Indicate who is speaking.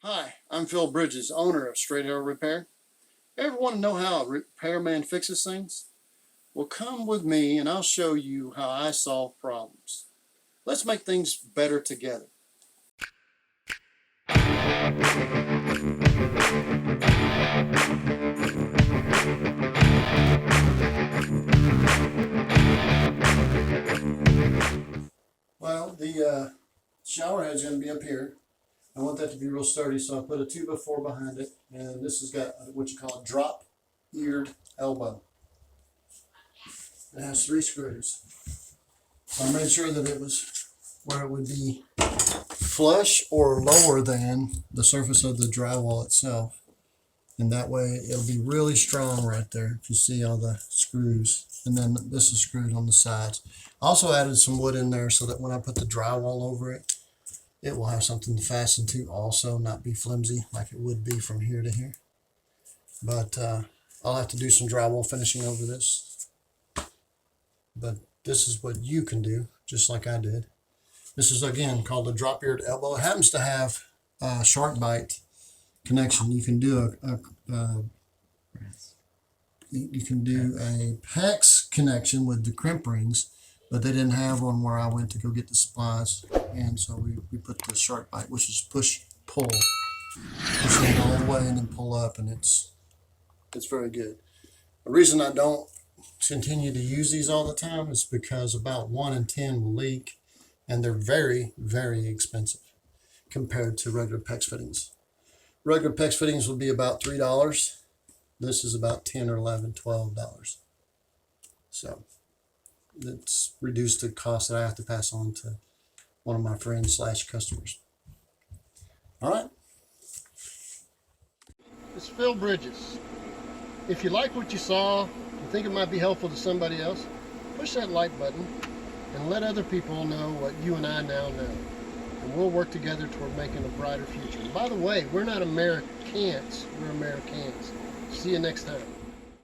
Speaker 1: Hi, I'm Phil Bridges, owner of Straight Arrow Repair. Ever want to know how a repairman fixes things? Well, come with me and I'll show you how I solve problems. Let's make things better together. Well, the shower head's going to be up here. I want that to be real sturdy, so I put a 2x4 behind it, and this has got what you call a drop-eared elbow. It has 3 screws. So I made sure that it was where it would be flush or lower than the surface of the drywall itself. And that way it'll be really strong right there if you see all the screws. And then this is screwed on the sides. I also added some wood in there so that when I put the drywall over it, it will have something to fasten to also, not be flimsy like it would be from here to here. But I'll have to do some drywall finishing over this. But this is what you can do, just like I did. This is, again, called a drop-eared elbow. It happens to have a shark bite connection. You can do a PEX connection with the crimp rings, but they didn't have one where I went to go get the supplies, and so we put the shark bite, which is push pull, push it all the way and then pull up, and it's very good. The reason I don't continue to use these all the time is because about 1 in 10 will leak, and they're very, very expensive compared to regular PEX fittings. Regular PEX fittings will be about $3. This is about $10 or $11, $12. So it's reduced the cost that I have to pass on to one of my friends / customers. All right. It's Phil Bridges. If you like what you saw, you think it might be helpful to somebody else, push that like button and let other people know what you and I now know. And we'll work together toward making a brighter future. And by the way, we're not Americans, we're Americans. See you next time.